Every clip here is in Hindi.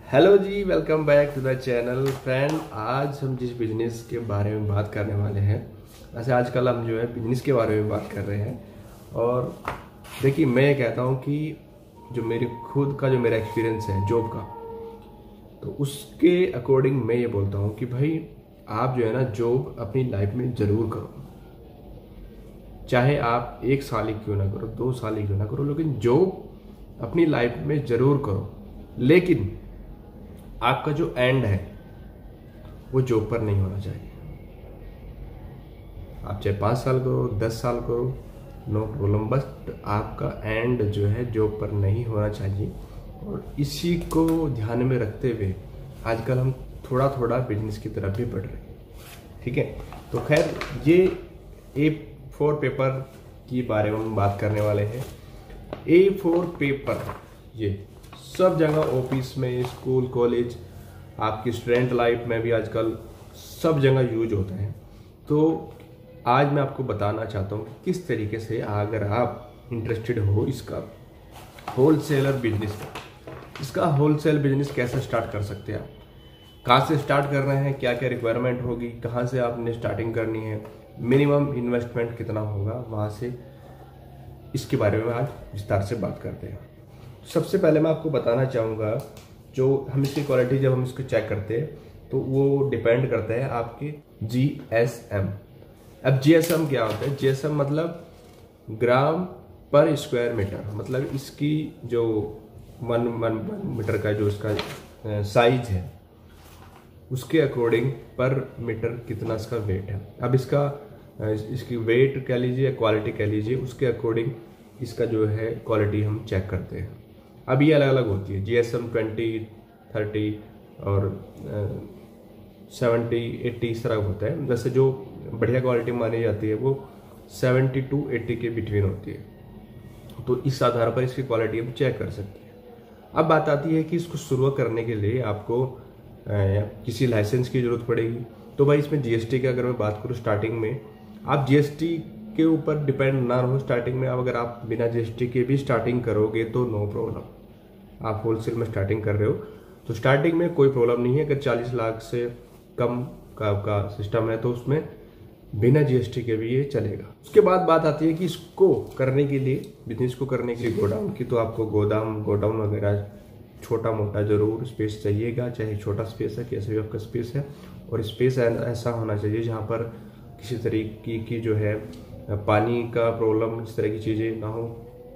हेलो जी, welcome back to the channel. Friend, आज हम जिस बिजनेस के बारे में बात करने वाले हैं, वैसे आजकल हम जो है बिजनेस के बारे में बात कर रहे हैं। और देखिए, मैं ये कहता हूँ कि जो मेरे खुद का जो मेरा एक्सपीरियंस है जॉब का, तो उसके अकॉर्डिंग मैं ये बोलता हूँ कि भाई आप जो है ना जॉब अपनी लाइफ में ज़रूर करो। चाहे आप 1 साल ही क्यों ना करो, 2 साल ही क्यों ना करो, लेकिन जॉब अपनी लाइफ में ज़रूर करो। लेकिन आपका जो एंड है वो जॉब पर नहीं होना चाहिए। आप चाहे 5 साल करो, 10 साल करो, नो प्रॉब्लम, बट आपका एंड जो है जॉब पर नहीं होना चाहिए। और इसी को ध्यान में रखते हुए आजकल हम थोड़ा थोड़ा बिजनेस की तरफ भी बढ़ रहे हैं। ठीक है, तो खैर ये A4 पेपर के बारे में हम बात करने वाले हैं। A4 पेपर ये सब जगह, ऑफिस में, स्कूल, कॉलेज, आपकी स्टूडेंट लाइफ में भी आजकल सब जगह यूज होता है। तो आज मैं आपको बताना चाहता हूँ कि किस तरीके से अगर आप इंटरेस्टेड हो इसका होलसेलर बिजनेस का, इसका होलसेल बिजनेस कैसे स्टार्ट कर सकते हैं आप, कहाँ से स्टार्ट कर रहे हैं, क्या क्या रिक्वायरमेंट होगी, कहाँ से आपने स्टार्टिंग करनी है, मिनिमम इन्वेस्टमेंट कितना होगा, वहाँ से इसके बारे में आज विस्तार से बात करते हैं। सबसे पहले मैं आपको बताना चाहूँगा, जो हम इसकी क्वालिटी जब हम इसको चेक करते हैं तो वो डिपेंड करता है आपके GSM। अब GSM क्या होता है? GSM मतलब ग्राम पर स्क्वायर मीटर, मतलब इसकी जो वन मीटर का जो इसका साइज है उसके अकॉर्डिंग पर मीटर कितना इसका वेट है। अब इसकी वेट कह लीजिए, क्वालिटी कह लीजिए, उसके अकॉर्डिंग इसका जो है क्वालिटी हम चेक करते हैं। अब ये अलग अलग होती है, GSM 20, 30 और 70, 80 इस तरह होता है। जैसे जो बढ़िया क्वालिटी मानी जाती है वो 70 to 80 के बिटवीन होती है। तो इस आधार पर इसकी क्वालिटी हम चेक कर सकते हैं। अब बात आती है कि इसको शुरू करने के लिए आपको किसी लाइसेंस की जरूरत पड़ेगी। तो भाई इसमें GST की अगर मैं बात करूँ, स्टार्टिंग में आप GST के ऊपर डिपेंड ना रहो। स्टार्टिंग में अगर आप बिना GST के भी स्टार्टिंग करोगे तो नो प्रॉब्लम। आप होलसेल में स्टार्टिंग कर रहे हो तो स्टार्टिंग में कोई प्रॉब्लम नहीं है। अगर 40 लाख से कम का आपका सिस्टम है तो उसमें बिना GST के भी ये चलेगा। उसके बाद बात आती है कि इसको करने के लिए, बिजनेस को करने के लिए गोडाउन की, तो आपको गोडाउन वगैरह छोटा मोटा जरूर स्पेस चाहिएगा। चाहे छोटा स्पेस है, कैसे भी आपका स्पेस है, और स्पेस ऐसा होना चाहिए जहाँ पर किसी तरीके की जो है पानी का प्रॉब्लम, इस तरह की चीज़ें ना हो,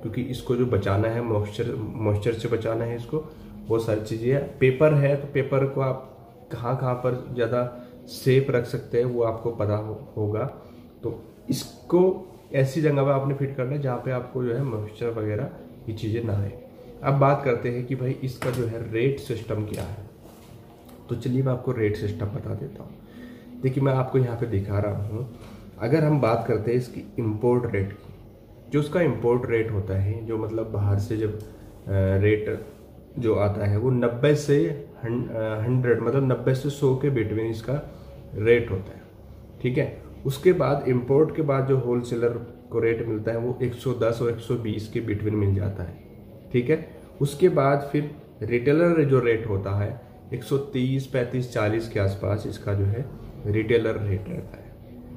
क्योंकि इसको जो बचाना है मॉइस्चर से बचाना है इसको, बहुत सारी चीज़ें हैं। पेपर है तो पेपर को आप कहाँ पर ज़्यादा सेफ रख सकते हैं वो आपको पता होगा। तो इसको ऐसी जगह पर आपने फिट करना है जहाँ पे आपको जो है मॉइस्चर वगैरह ये चीज़ें ना आए। अब बात करते हैं कि भाई इसका जो है रेट सिस्टम क्या है। तो चलिए मैं आपको रेट सिस्टम बता देता हूँ। देखिए, मैं आपको यहाँ पे दिखा रहा हूँ। अगर हम बात करते हैं इसकी इम्पोर्ट रेट की, जो उसका इम्पोर्ट रेट होता है, जो मतलब बाहर से जब रेट जो आता है वो 90 से 100, मतलब 90 से 100 के बिटवीन इसका रेट होता है। ठीक है, उसके बाद इम्पोर्ट के बाद जो होलसेलर को रेट मिलता है वो 110 और 120 के बिटवीन मिल जाता है। ठीक है, उसके बाद फिर रिटेलर जो रेट होता है 130, 35, 40 के आसपास इसका जो है रिटेलर रेट रहता है।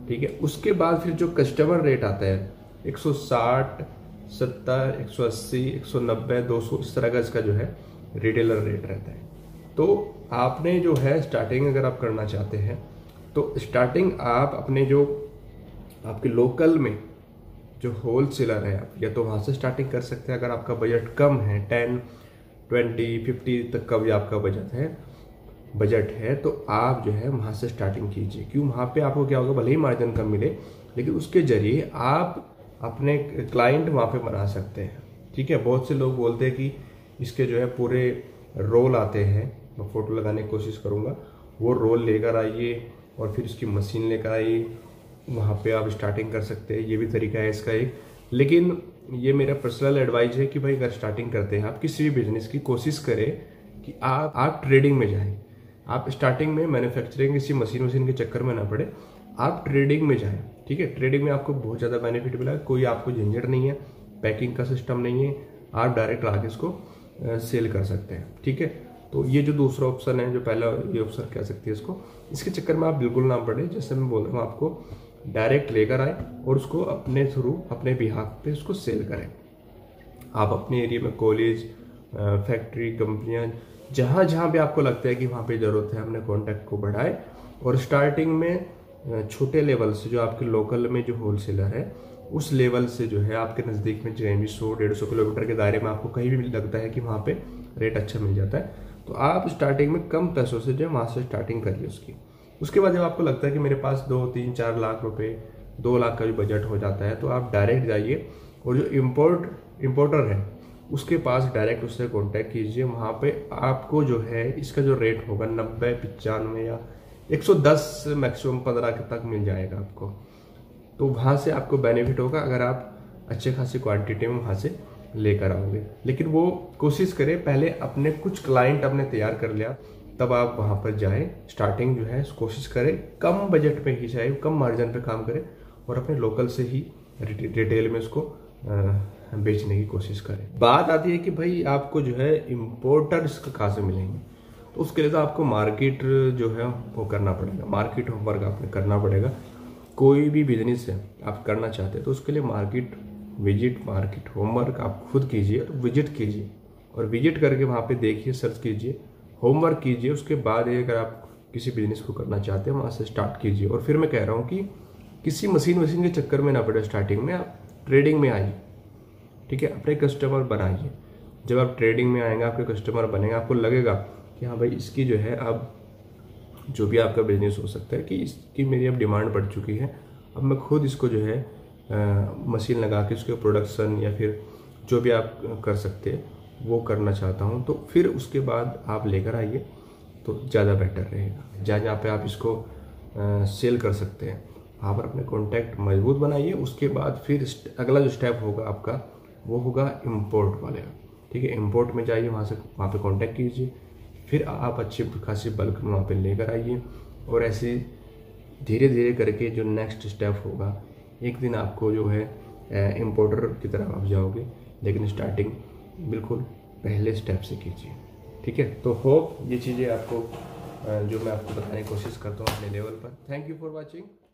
ठीक है, उसके बाद फिर जो कस्टमर रेट आता है 160, 70, 180, 190, 200, इस तरह का इसका जो है रिटेलर रेट रहता है। तो आपने जो है स्टार्टिंग अगर आप करना चाहते हैं तो स्टार्टिंग आप अपने जो आपके लोकल में जो होलसेलर है आप या तो वहाँ से स्टार्टिंग कर सकते हैं। अगर आपका बजट कम है, 10, 20, 50 तक का भी आपका बजट है तो आप जो है वहाँ से स्टार्टिंग कीजिए। क्यों? वहाँ पे आपको क्या होगा, भले ही मार्जिन कम मिले लेकिन उसके जरिए आप अपने क्लाइंट वहाँ पे बना सकते हैं। ठीक है, बहुत से लोग बोलते हैं कि इसके जो है पूरे रोल आते हैं, मैं फोटो लगाने की कोशिश करूँगा, वो रोल लेकर आइए और फिर उसकी मशीन लेकर आइए, वहाँ पे आप स्टार्टिंग कर सकते हैं। ये भी तरीका है इसका एक। लेकिन ये मेरा पर्सनल एडवाइस है कि भाई अगर स्टार्टिंग करते हैं आप किसी भी बिजनेस की, कोशिश करें कि आप ट्रेडिंग में जाएं। आप स्टार्टिंग में मैन्युफैक्चरिंग किसी मशीन के चक्कर में ना पड़े, आप ट्रेडिंग में जाएं। ठीक है, ट्रेडिंग में आपको बहुत ज़्यादा बेनिफिट मिला, कोई आपको झंझट नहीं है, पैकिंग का सिस्टम नहीं है, आप डायरेक्ट आके इसको सेल कर सकते हैं। ठीक है, तो ये जो दूसरा ऑप्शन है, जो पहला ये ऑप्शन कह सकते हैं इसको, इसके चक्कर में आप बिल्कुल ना पड़े। जैसे मैं बोल रहा हूँ आपको, डायरेक्ट लेकर आए और उसको अपने थ्रू, अपने बिहाफ पे उसको सेल करें। आप अपने एरिया में कॉलेज, फैक्ट्री, कंपनियां, जहाँ जहाँ भी आपको लगता है कि वहाँ पे ज़रूरत है, अपने कॉन्टैक्ट को बढ़ाए। और स्टार्टिंग में छोटे लेवल से, जो आपके लोकल में जो होलसेलर है उस लेवल से जो है आपके नज़दीक में, जो 100-150 किलोमीटर के दायरे में आपको कहीं भी लगता है कि वहाँ पे रेट अच्छा मिल जाता है, तो आप स्टार्टिंग में कम पैसों से जो वहाँ से स्टार्टिंग करिए उसकी। उसके बाद जब आपको लगता है कि मेरे पास 2, 3, 4 लाख रुपए, 2 लाख का भी बजट हो जाता है, तो आप डायरेक्ट जाइए और जो इम्पोर्टर है उसके पास डायरेक्ट उससे कांटेक्ट कीजिए। वहाँ पे आपको जो है इसका जो रेट होगा 90, 95 या 110, मैक्सिमम 15 तक मिल जाएगा आपको। तो वहाँ से आपको बेनिफिट होगा अगर आप अच्छे खासी क्वांटिटी में वहाँ से लेकर आओगे। लेकिन वो कोशिश करें पहले अपने कुछ क्लाइंट अपने तैयार कर लिया, तब आप वहाँ पर जाएं। स्टार्टिंग जो है कोशिश करें कम बजट में ही, चाहे कम मार्जिन पे काम करें और अपने लोकल से ही रिटेल में उसको बेचने की कोशिश करें। बात आती है कि भाई आपको जो है इम्पोर्टर्स कहाँ से मिलेंगे, तो उसके लिए तो आपको मार्केट जो है वो करना पड़ेगा, मार्केट होमवर्क आपने करना पड़ेगा। कोई भी बिजनेस है आप करना चाहते हैं तो उसके लिए मार्केट विजिट, मार्केट होमवर्क आप खुद कीजिए। तो विजिट कीजिए और विजिट करके वहाँ पे देखिए, सर्च कीजिए, होमवर्क कीजिए। उसके बाद अगर आप किसी बिजनेस को करना चाहते हैं वहाँ से स्टार्ट कीजिए। और फिर मैं कह रहा हूँ कि किसी मशीन के चक्कर में ना पड़े, स्टार्टिंग में आप ट्रेडिंग में आइए, ठीक है। अपने कस्टमर बनाइए। जब आप ट्रेडिंग में आएंगे, आपके कस्टमर बनेंगे, आपको लगेगा कि हाँ भाई इसकी जो है, अब जो भी आपका बिजनेस हो सकता है कि इसकी मेरी अब डिमांड बढ़ चुकी है, अब मैं खुद इसको जो है मशीन लगा के उसके प्रोडक्शन या फिर जो भी आप कर सकते हैं वो करना चाहता हूँ, तो फिर उसके बाद आप लेकर आइए तो ज़्यादा बेटर रहेगा। जहाँ पे आप इसको सेल कर सकते हैं वहाँ पर अपने कॉन्टैक्ट मजबूत बनाइए। उसके बाद फिर अगला जो स्टेप होगा आपका वो होगा इम्पोर्ट वाले, ठीक है। इम्पोर्ट में जाइए, वहाँ पे कॉन्टैक्ट कीजिए, फिर आप अच्छी खासी बल्क में वहाँ पे लेकर आइए। और ऐसे धीरे धीरे करके जो नेक्स्ट स्टेप होगा, एक दिन आपको जो है इम्पोर्टर की तरफ आप जाओगे, लेकिन स्टार्टिंग बिल्कुल पहले स्टेप से कीजिए, ठीक है। तो होप ये चीज़ें आपको जो मैं आपको बताने की कोशिश करता हूँ अपने लेवल पर। Thank you for watching.